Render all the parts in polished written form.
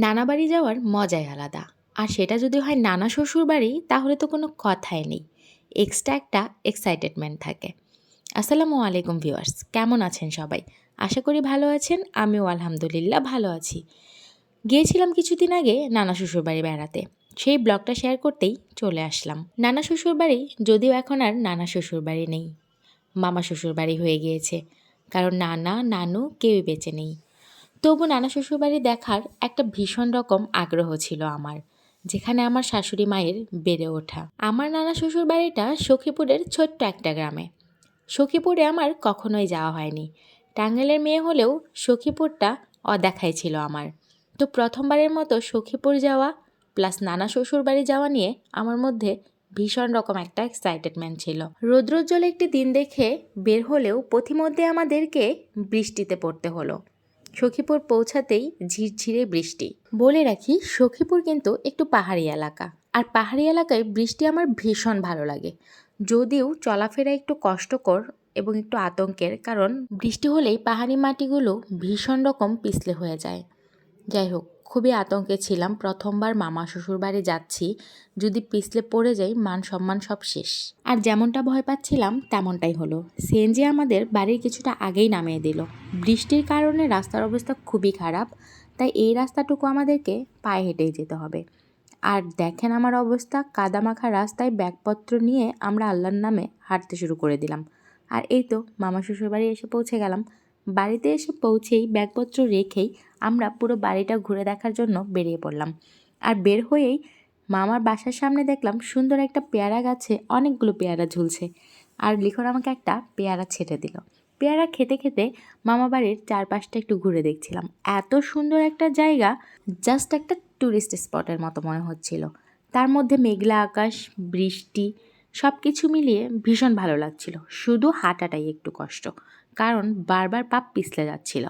নানা বাড়ি যাওয়ার মজাই আলাদা। আর সেটা যদি হয় নানা শ্বশুর বাড়ি তাহলে তো কোনো কথাই নেই। এক্সট্রা একটা এক্সাইটেডমেন্ট থাকে। আসসালামু আলাইকুম ভিউয়ার্স, কেমন আছেন সবাই? আশা করি ভালো আছেন। আমিও আলহামদুলিল্লাহ ভালো আছি। গিয়েছিলাম কিছুদিন আগে নানা শ্বশুর বাড়ি বেড়াতে। সেই ব্লগটা শেয়ার করতেই চলে আসলাম। নানা শ্বশুর বাড়ি যদিও এখন আর নানা শ্বশুর বাড়ি নেই, মামা শ্বশুর বাড়ি হয়ে গিয়েছে। কারণ নানা নানু কেউই বেঁচে নেই। তবু নানা শ্বশুরবাড়ি দেখার একটা ভীষণ রকম আগ্রহ ছিল আমার, যেখানে আমার শাশুড়ি মায়ের বেড়ে ওঠা। আমার নানা শ্বশুর বাড়িটা সখীপুরের ছোট্ট একটা গ্রামে। সখীপুরে আমার কখনোই যাওয়া হয়নি। টাঙ্গাইলের মেয়ে হলেও সখীপুরটা অদেখাই ছিল আমার। তো প্রথমবারের মতো সখীপুর যাওয়া প্লাস নানা শ্বশুর বাড়ি যাওয়া নিয়ে আমার মধ্যে ভীষণ রকম একটা এক্সাইটেডমেন্ট ছিল। রৌদ্রোজ্জ্বল একটি দিন দেখে বের হলেও পথিমধ্যে আমাদেরকে বৃষ্টিতে পড়তে হলো। সখীপুর পৌঁছাতেই ঝিরঝিরে বৃষ্টি। বলে রাখি, সখীপুর কিন্তু একটু পাহাড়ি এলাকা, আর পাহাড়ি এলাকায় বৃষ্টি আমার ভীষণ ভালো লাগে। যদিও চলাফেরা একটু কষ্টকর এবং একটু আতঙ্কের, কারণ বৃষ্টি হলেই পাহাড়ি মাটিগুলো ভীষণ রকম পিছলে হয়ে যায়। যাই হোক, খুবই আতঙ্কে ছিলাম। প্রথমবার মামা শ্বশুর বাড়ি যাচ্ছি, যদি পিছলে পড়ে যাই মান সম্মান সব শেষ। আর যেমনটা ভয় পাচ্ছিলাম তেমনটাই হলো। সিএনজি আমাদের বাড়ির কিছুটা আগেই নামিয়ে দিল। বৃষ্টির কারণে রাস্তার অবস্থা খুবই খারাপ, তাই এই রাস্তাটুকু আমাদেরকে পায়ে হেঁটেই যেতে হবে। আর দেখেন আমার অবস্থা, কাদামাখা রাস্তায় ব্যাগপত্র নিয়ে আমরা আল্লাহর নামে হাঁটতে শুরু করে দিলাম। আর এই তো মামা শ্বশুর বাড়ি এসে পৌঁছে গেলাম। বাড়িতে এসে পৌঁছেই ব্যাগপত্র রেখেই আমরা পুরো বাড়িটা ঘুরে দেখার জন্য বেরিয়ে পড়লাম। আর বের হয়েই মামার বাসার সামনে দেখলাম সুন্দর একটা পেয়ারা গাছে অনেকগুলো পেয়ারা ঝুলছে। আর লিখন আমাকে একটা পেয়ারা ছেটে দিল। পেয়ারা খেতে খেতে মামা বাড়ির চারপাশটা একটু ঘুরে দেখছিলাম। এত সুন্দর একটা জায়গা, জাস্ট একটা ট্যুরিস্ট স্পটের মতো মনে হচ্ছিল। তার মধ্যে মেঘলা আকাশ, বৃষ্টি, সব কিছু মিলিয়ে ভীষণ ভালো লাগছিল। শুধু হাঁটাটাই একটু কষ্ট, কারণ বারবার পা পিছলে যাচ্ছিল।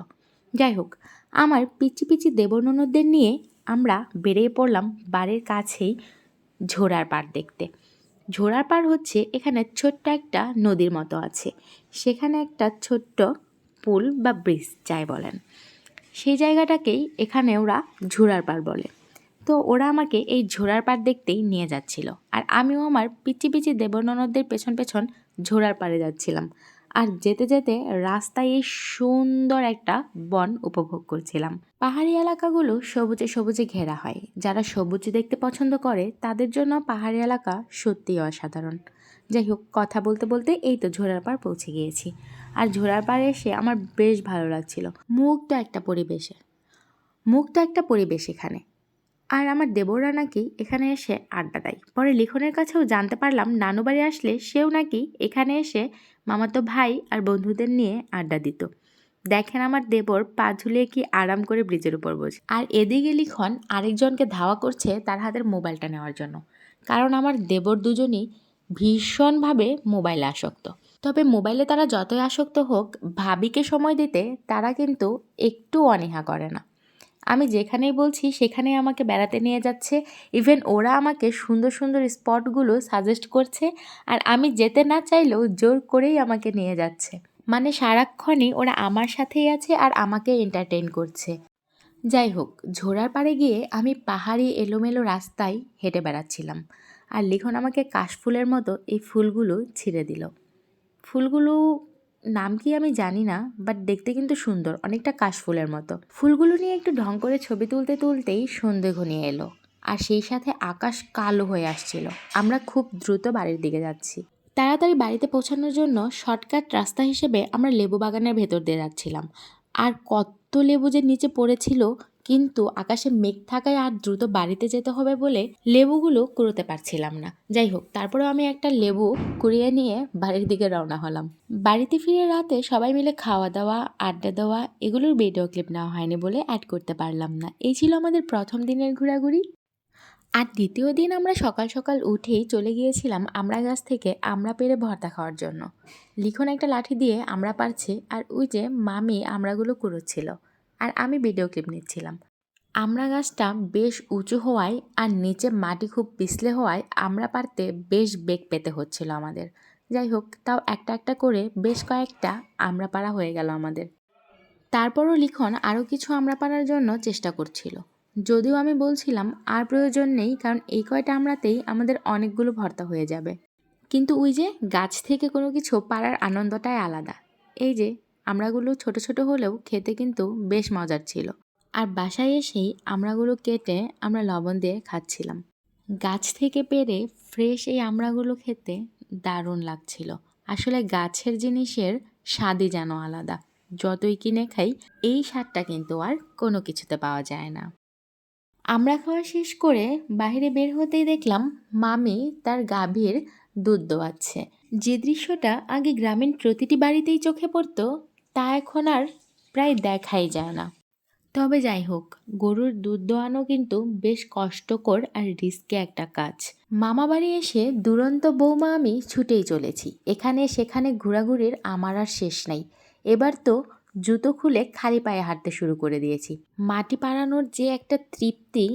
যাই হোক, আমার পিচি পিচি দেবননদদের নিয়ে আমরা বেরিয়ে পড়লাম বাড়ির কাছেই ঝোড়ার পাড় দেখতে। ঝোড়ার পাড় হচ্ছে এখানে ছোট্ট একটা নদীর মতো আছে, সেখানে একটা ছোট্ট পুল বা ব্রিজ যাই বলেন, সেই জায়গাটাকেই এখানে ওরা ঝোড়ার পাড় বলে। তো ওরা আমাকে এই ঝোড়ার পাড় দেখতেই নিয়ে যাচ্ছিল, আর আমিও আমার পিচি পিচি দেবননদদের পেছন পেছন ঝোড়ার পাড়ে যাচ্ছিলাম। আর যেতে যেতে রাস্তায় এই সুন্দর একটা বন উপভোগ করছিলাম। পাহাড়ি এলাকাগুলো সবুজে সবুজে ঘেরা হয়। যারা সবুজ দেখতে পছন্দ করে তাদের জন্য পাহাড়ি এলাকা সত্যিই অসাধারণ। যাই হোক, কথা বলতে বলতে এই তো ঝোড়ার পাড় পৌঁছে গিয়েছি। আর ঝোড়ার পাড়ে এসে আমার বেশ ভালো লাগছিল। মুক্ত একটা পরিবেশ এখানে। আর আমার দেবররা নাকি এখানে এসে আড্ডা দেয়। পরে লিখনের কাছেও জানতে পারলাম নানু বাড়ি আসলে সেও নাকি এখানে এসে মামাতো ভাই আর বন্ধুদের নিয়ে আড্ডা দিত। দেখেন আমার দেবর পা ঝুলিয়ে কি আরাম করে ব্রিজের উপর বসে। আর এদিকে লিখন আরেকজনকে ধাওয়া করছে তার হাতের মোবাইলটা নেওয়ার জন্য, কারণ আমার দেবর দুজনই ভীষণভাবে মোবাইলে আসক্ত। তবে মোবাইলে তারা যতই আসক্ত হোক, ভাবিকে সময় দিতে তারা কিন্তু একটু অনীহা করে না। আমি যেখানেই বলছি সেখানেই আমাকে বেড়াতে নিয়ে যাচ্ছে। ইভেন ওরা আমাকে সুন্দর সুন্দর স্পটগুলো সাজেস্ট করছে, আর আমি যেতে না চাইলেও জোর করেই আমাকে নিয়ে যাচ্ছে। মানে সারাক্ষণই ওরা আমার সাথেই আছে আর আমাকে এন্টারটেইন করছে। যাই হোক, ঝোড়ার পাড়ে গিয়ে আমি পাহাড়ি এলোমেলো রাস্তায় হেঁটে বেড়াচ্ছিলাম। আর লিখন আমাকে কাশফুলের মতো এই ফুলগুলো ছিঁড়ে দিল। ফুলগুলো নাম কি আমি জানি না, বাট দেখতে কিন্তু সুন্দর, অনেকটা কাশফুলের মতো। ফুলগুলো নিয়ে একটু ঢং করে ছবি তুলতে তুলতেই সন্ধে ঘনিয়ে এলো, আর সেই সাথে আকাশ কালো হয়ে আসছিল। আমরা খুব দ্রুত বাড়ির দিকে যাচ্ছি। তাড়াতাড়ি বাড়িতে পৌঁছানোর জন্য শর্টকাট রাস্তা হিসেবে আমরা লেবু বাগানের ভেতর দিয়ে যাচ্ছিলাম। আর কত লেবু যে নিচে পড়েছিল, কিন্তু আকাশে মেঘ থাকায় আর দ্রুত বাড়িতে যেতে হবে বলে লেবুগুলো কুড়োতে পারছিলাম না। যাই হোক, তারপরেও আমি একটা লেবু কুড়িয়ে নিয়ে বাড়ির দিকে রওনা হলাম। বাড়িতে ফিরে রাতে সবাই মিলে খাওয়া দাওয়া, আড্ডা দেওয়া, এগুলোর ভিডিও ক্লিপ নেওয়া হয়নি বলে অ্যাড করতে পারলাম না। এই ছিল আমাদের প্রথম দিনের ঘোরাঘুরি। আর দ্বিতীয় দিন আমরা সকাল সকাল উঠেই চলে গিয়েছিলাম আমড়া গাছ থেকে আমড়া পেড়ে ভর্তা খাওয়ার জন্য। লিখন একটা লাঠি দিয়ে আমড়া পাড়ছে, আর ওই যে মামি আমড়াগুলো কুড়োচ্ছিল, আর আমি ভিডিও ক্লিপ নিচ্ছিলাম। আমড়া গাছটা বেশ উঁচু হওয়ায় আর নিচে মাটি খুব পিছলে হওয়ায় আমড়া পাড়তে বেশ বেগ পেতে হচ্ছিল আমাদের। যাই হোক, তাও একটা একটা করে বেশ কয়েকটা আমড়া পাড়া হয়ে গেল আমাদের। তারপরও লিখন আরও কিছু আমড়া পাড়ার জন্য চেষ্টা করছিল। যদিও আমি বলছিলাম আর প্রয়োজন নেই, কারণ এই কয়টা আমড়াতেই আমাদের অনেকগুলো ভর্তা হয়ে যাবে। কিন্তু ওই যে গাছ থেকে কোনো কিছু পাড়ার আনন্দটাই আলাদা। এই যে আমড়াগুলো ছোট ছোট হলেও খেতে কিন্তু বেশ মজার ছিল। আর বাসায় এসেই আমড়াগুলো কেটে আমরা লবণ দিয়ে খাচ্ছিলাম। গাছ থেকে পেড়ে ফ্রেশ এই আমড়াগুলো খেতে দারুণ লাগছিল। আসলে গাছের জিনিসের স্বাদই যেন আলাদা। যতই কিনে খাই, এই স্বাদটা কিন্তু আর কোনো কিছুতে পাওয়া যায় না। আমরা খাওয়া শেষ করে বাইরে বের হতেই দেখলাম মামি তার গাভীর দুধ দোয়াচ্ছে। যে দৃশ্যটা আগে গ্রামীণ প্রতিটি বাড়িতেই চোখে পড়তো, তা এখন আর প্রায় দেখাই যায় না। তবে যাই হোক, গরুর দুধ দোয়ানো কিন্তু বেশ কষ্টকর আর রিস্কি একটা কাজ। মামা বাড়ি এসে দুরন্ত বৌমা আমি ছুটেই চলেছি। এখানে সেখানে ঘোরাঘুরির আমার আর শেষ নাই। এবার তো জুতো খুলে খালি পায়ে হাঁটতে শুরু করে দিয়েছি। মাটি পাড়ানোর যে একটা তৃপ্তি,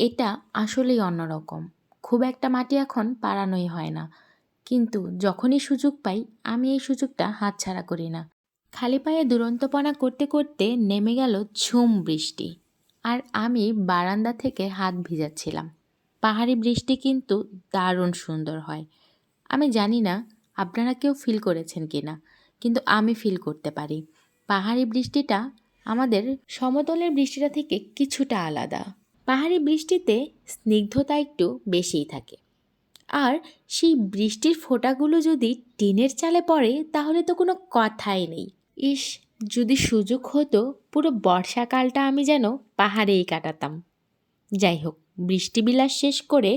এটা আসলেই অন্যরকম। খুব একটা মাটি এখন পাড়ানোই হয় না, কিন্তু যখনই সুযোগ পাই আমি এই সুযোগটা হাতছাড়া করি না। খালি পায়ে দুরন্তপনা করতে করতে নেমে গেল ঝুম বৃষ্টি, আর আমি বারান্দা থেকে হাত ভিজাচ্ছিলাম। পাহাড়ি বৃষ্টি কিন্তু দারুণ সুন্দর হয়। আমি জানি না আপনারা কেউ ফিল করেছেন কি না, কিন্তু আমি ফিল করতে পারি। পাহাড়ি বৃষ্টিটা আমাদের সমতলের বৃষ্টিটা থেকে কিছুটা আলাদা। পাহাড়ি বৃষ্টিতে স্নিগ্ধতা একটু বেশিই থাকে। আর সেই বৃষ্টির ফোঁটাগুলো যদি টিনের চালে পড়ে তাহলে তো কোনো কথাই নেই। ইস, যদি সুযোগ হতো পুরো বর্ষাকালটা আমি যেন পাহাড়েই কাটাতাম। যাই হোক, বৃষ্টিবিলাস শেষ করে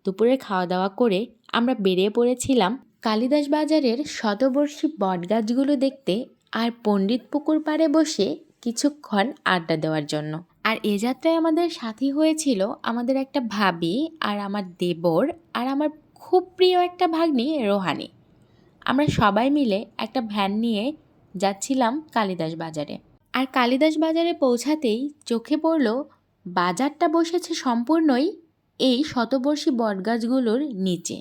দুপুরে খাওয়া দাওয়া করে আমরা বেরিয়ে পড়েছিলাম কালিদাস বাজারের শতবর্ষী বটগাছগুলো দেখতে আর পণ্ডিত পুকুর পাড়ে বসে কিছুক্ষণ আড্ডা দেওয়ার জন্য। আর এ যাত্রায় আমাদের সাথী হয়েছিল আমাদের একটা ভাবি আর আমার দেবর আর আমার খুব প্রিয় একটা ভাগ্নি রোহানি। আমরা সবাই মিলে একটা ভ্যান নিয়ে যাচ্ছিলাম কালিদাস বাজারে। আর কালিদাস বাজারে পৌঁছাতেই চোখে পড়ল বাজারটা বসেছে সম্পূর্ণই এই শতবর্ষী বটগাছগুলোর নিচে।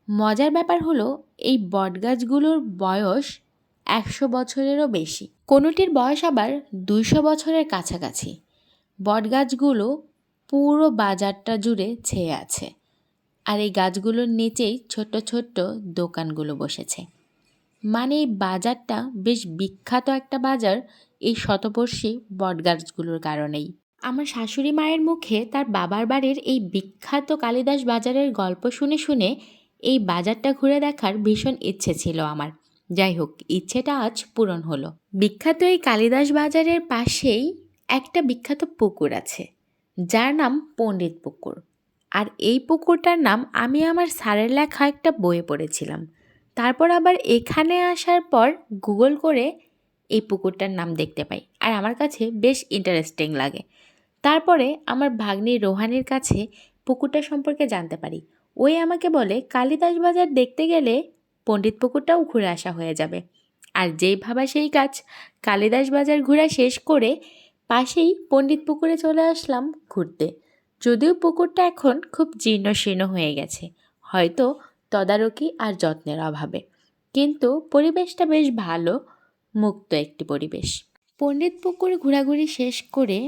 মজার ব্যাপার হলো এই বটগাছগুলোর বয়স 100 বছরেরও বেশি, কোনোটির বয়স আবার 200 বছরের কাছাকাছি। বটগাছগুলো পুরো বাজারটা জুড়ে ছেয়ে আছে, আর এই গাছগুলোর নিচেই ছোট্ট ছোট্ট দোকানগুলো বসেছে। মানে এই বাজারটা বেশ বিখ্যাত একটা বাজার এই শতবর্ষী বটগাছগুলোর কারণেই। আমার শাশুড়ি মায়ের মুখে তার বাবার বাড়ির এই বিখ্যাত কালিদাস বাজারের গল্প শুনে শুনে এই বাজারটা ঘুরে দেখার ভীষণ ইচ্ছে ছিল আমার। যাই হোক, ইচ্ছেটা আজ পূরণ হলো। বিখ্যাত এই কালিদাস বাজারের পাশেই একটা বিখ্যাত পুকুর আছে, যার নাম পণ্ডিত পুকুর। আর এই পুকুরটার নাম আমি আমার স্যারের লেখা একটা বইয়ে পড়েছিলাম। তারপর আবার এখানে আসার পর গুগল করে এই পুকুরটার নাম দেখতে পাই, আর আমার কাছে বেশ ইন্টারেস্টিং লাগে। তারপরে আমার ভাগ্নি রোহানির কাছে পুকুরটা সম্পর্কে জানতে পারি। ওই আমাকে বলে কালিদাস বাজার দেখতে গেলে পণ্ডিত পুকুরটাও ঘুরে আসা হয়ে যাবে। আর যেই ভাবা সেই কাজ, কালিদাস বাজার ঘোরা শেষ করে পাশেই পণ্ডিত পুকুরে চলে আসলাম ঘুরতে। যদিও পুকুরটা এখন খুব জীর্ণশীর্ণ হয়ে গেছে, হয়তো তদারকি আর যত্নের অভাবে, কিন্তু পরিবেশটা বেশ ভালো, মুক্ত একটি পরিবেশ। পণ্ডিত পুকুর ঘোরাঘুরি শেষ করে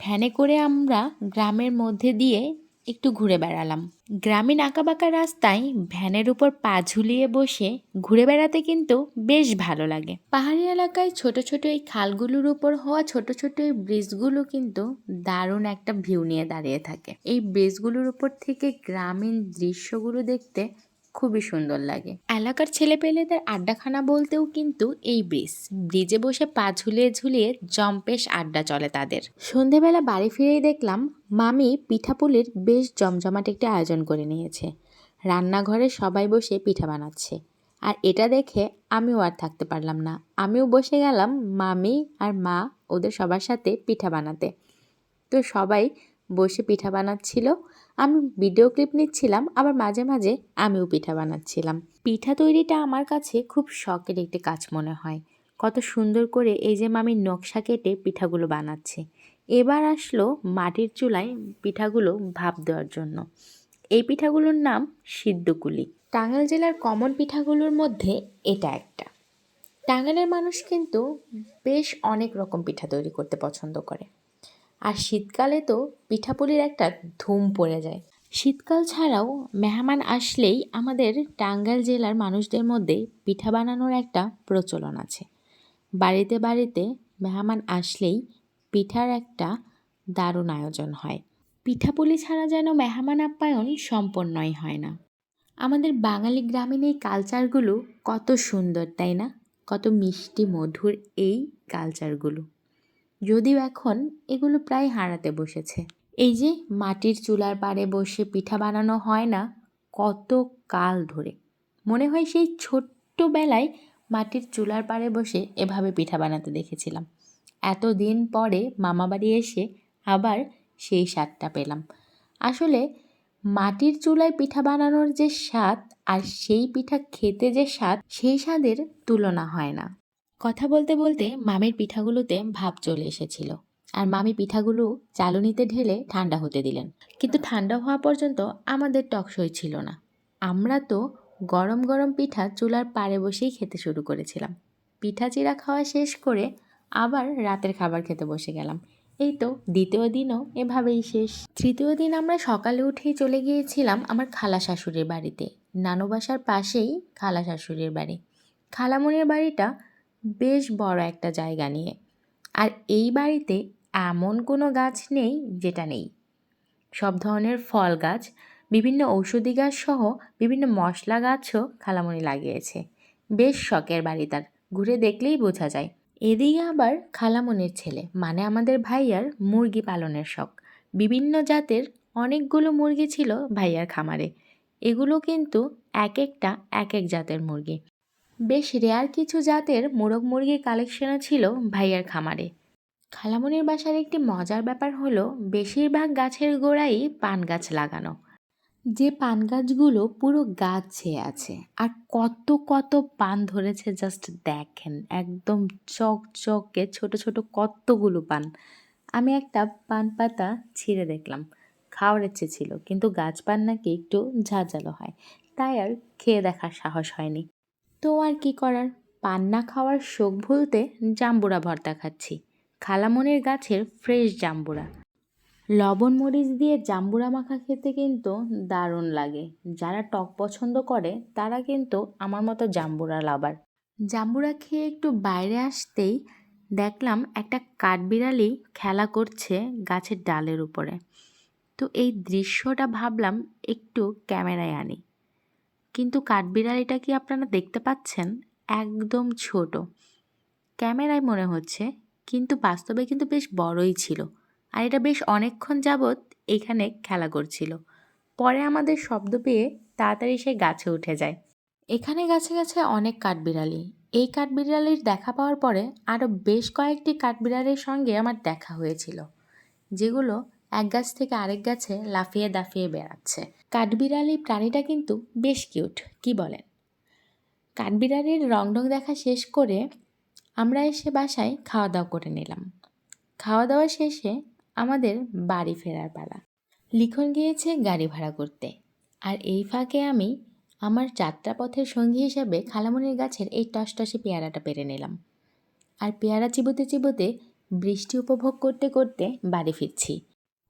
ভ্যানে করে আমরা গ্রামের মধ্যে দিয়ে একটু ঘুরে বেড়ালাম। গ্রামীণ আঁকাবাঁকা রাস্তায় ভ্যানের উপর পা ঝুলিয়ে বসে ঘুরে বেড়াতে কিন্তু বেশ ভালো লাগে। পাহাড়ি এলাকায় ছোট ছোট এই খালগুলোর উপর হওয়া ছোট ছোট এই ব্রিজগুলো কিন্তু দারুণ একটা ভিউ নিয়ে দাঁড়িয়ে থাকে। এই ব্রিজগুলোর উপর থেকে গ্রামীণ দৃশ্যগুলো দেখতে খুবই সুন্দর লাগে। এলাকার ছেলেপেলেদের আড্ডাখানা বলতেও কিন্তু এই ব্রিজে বসে পা ঝুলিয়ে ঝুলিয়ে জম্পেশ আড্ডা চলে তাদের। সন্ধেবেলা বাড়ি ফিরেই দেখলাম মামি পিঠাপুলির বেশ জমজমাট একটি আয়োজন করে নিয়েছে। রান্নাঘরে সবাই বসে পিঠা বানাচ্ছে, আর এটা দেখে আমিও আর থাকতে পারলাম না। আমিও বসে গেলাম মামি আর মা ওদের সবার সাথে পিঠা বানাতে। তো সবাই বসে পিঠা বানাচ্ছিল, আমি ভিডিও ক্লিপ নিচ্ছিলাম, আবার মাঝে মাঝে আমিও পিঠা বানাচ্ছিলাম। পিঠা তৈরিটা আমার কাছে খুব শখের একটি কাজ মনে হয়। কত সুন্দর করে এই যে মামি নকশা কেটে পিঠাগুলো বানাচ্ছে। এবার আসলো মাটির চুলায় পিঠাগুলো ভাপ দেওয়ার জন্য। এই পিঠাগুলোর নাম সিদ্ধকুলি। টাঙ্গাইল জেলার কমন পিঠাগুলোর মধ্যে এটা একটা। টাঙ্গাইলের মানুষ কিন্তু বেশ অনেক রকম পিঠা তৈরি করতে পছন্দ করে। আর শীতকালে তো পিঠাপুলির একটা ধুম পড়ে যায়। শীতকাল ছাড়াও মেহমান আসলেই আমাদের টাঙ্গাইল জেলার মানুষদের মধ্যে পিঠা বানানোর একটা প্রচলন আছে। বাড়িতে বাড়িতে মেহমান আসলেই পিঠার একটা দারুণ আয়োজন হয়। পিঠাপুলি ছাড়া যেন মেহমান আপ্যায়ন সম্পন্নই হয় না। আমাদের বাঙালি গ্রামীণ এই কালচারগুলো কত সুন্দর, তাই না? কত মিষ্টি মধুর এই কালচারগুলো, যদিও এখন এগুলো প্রায় হারাতে বসেছে। এই যে মাটির চুলার পাড়ে বসে পিঠা বানানো হয় না কত কাল ধরে, মনে হয় সেই ছোট্টবেলায় মাটির চুলার পাড়ে বসে এভাবে পিঠা বানাতে দেখেছিলাম। এতদিন পরে মামাবাড়ি এসে আবার সেই স্বাদটা পেলাম। আসলে মাটির চুলায় পিঠা বানানোর যে স্বাদ আর সেই পিঠা খেতে যে স্বাদ, সেই স্বাদের তুলনা হয় না। কথা বলতে বলতে মামির পিঠাগুলোতে ভাপ চলে এসেছিল, আর মামি পিঠাগুলো চালুনিতে ঢেলে ঠান্ডা হতে দিলেন। কিন্তু ঠান্ডা হওয়া পর্যন্ত আমাদের টকসই ছিল না। আমরা তো গরম গরম পিঠা চুলার পাড়ে বসেই খেতে শুরু করেছিলাম। পিঠা চিরা খাওয়া শেষ করে আবার রাতের খাবার খেতে বসে গেলাম। এই তো দ্বিতীয় দিনও এভাবেই শেষ। তৃতীয় দিন আমরা সকালে উঠেই চলে গিয়েছিলাম আমার খালা শাশুড়ির বাড়িতে। নানু বাসার পাশেই খালা শাশুড়ির বাড়ি। খালামণির বাড়িটা বেশ বড় একটা জায়গা নিয়ে, আর এই বাড়িতে এমন কোনো গাছ নেই যেটা নেই। সব ধরনের ফল গাছ, বিভিন্ন ঔষধি গাছ সহ বিভিন্ন মশলা গাছও খালামণি লাগিয়েছে। বেশ শখের বাড়ি তার, ঘুরে দেখলেই বোঝা যায়। এদিকে আবার খালামণির ছেলে মানে আমাদের ভাইয়ার মুরগি পালনের শখ। বিভিন্ন জাতের অনেকগুলো মুরগি ছিল ভাইয়ার খামারে। এগুলো কিন্তু এক একটা এক এক জাতের মুরগি। বেশ রেয়ার কিছু জাতের মোরগ মুরগির কালেকশনও ছিল ভাইয়ার খামারে। খালামণির বাসার একটি মজার ব্যাপার হলো বেশিরভাগ গাছের গোড়ায় পান গাছ লাগানো। যে পান গাছগুলো পুরো গাছ ছেয়ে আছে, আর কত কত পান ধরেছে জাস্ট দেখেন, একদম চকচকে ছোট ছোট কতগুলো পান। আমি একটা পান পাতা ছিঁড়ে দেখলাম, খাওয়ার ইচ্ছে ছিল, কিন্তু গাছ পান নাকি একটু ঝাঁঝালো হয়, তাই আর খেয়ে দেখার সাহস হয়নি। তো আর কি করার, পান না খাওয়ার শোক ভুলতে জাম্বুরা ভর্তা খাচ্ছি। খালামণির গাছের ফ্রেশ জাম্বুরা। লবণ মরিচ দিয়ে জাম্বুরা মাখা খেতে কিন্তু দারুণ লাগে। যারা টক পছন্দ করে তারা কিন্তু আমার মতো জাম্বুরা লাভার। জাম্বুরা খেয়ে একটু বাইরে আসতেই দেখলাম একটা কাঠবিড়ালি খেলা করছে গাছের ডালের উপরে। তো এই দৃশ্যটা ভাবলাম একটু ক্যামেরায় আনি। কিন্তু কাঠবিড়ালিটা কি আপনারা দেখতে পাচ্ছেন? একদম ছোট, ক্যামেরায় মনে হচ্ছে, কিন্তু বাস্তবে কিন্তু বেশ বড়ই ছিল। আর এটা বেশ অনেকক্ষণ যাবৎ এখানে খেলা করছিল। পরে আমাদের শব্দ পেয়ে তাড়াতাড়ি সে গাছে উঠে যায়। এখানে গাছে গাছে অনেক কাঠবিড়ালি। এই কাঠবিড়ালির দেখা পাওয়ার পরে আরও বেশ কয়েকটি কাঠবিড়ালির সঙ্গে আমার দেখা হয়েছিল, যেগুলো এক গাছ থেকে আরেক গাছে লাফিয়ে দাফিয়ে বেড়াচ্ছে। কাঠবিড়ালি প্রাণীটা কিন্তু বেশ কিউট, কি বলেন? কাঠবিড়ালির রংঢং দেখা শেষ করে আমরা এসে বাসায় খাওয়া দাওয়া করে নিলাম। খাওয়া দাওয়া শেষে আমাদের বাড়ি ফেরার পালা। লিখন গিয়েছে গাড়ি ভাড়া করতে, আর এই ফাঁকে আমি আমার যাত্রাপথের সঙ্গী হিসেবে খালামণির গাছের এই টসটসে পেয়ারাটা পেরে নিলাম। আর পেয়ারা চিবোতে চিবোতে বৃষ্টি উপভোগ করতে করতে বাড়ি ফিরছি।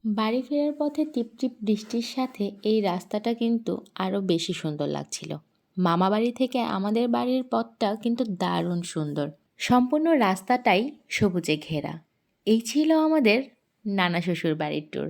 বাড়ি ফেরার পথে টিপটিপ বৃষ্টির সাথে এই রাস্তাটা কিন্তু আরও বেশি সুন্দর লাগছিল। মামাবাড়ি থেকে আমাদের বাড়ির পথটা কিন্তু দারুণ সুন্দর। সম্পূর্ণ রাস্তাটাই সবুজে ঘেরা। এই ছিল আমাদের নানা শ্বশুর বাড়ির ট্যুর।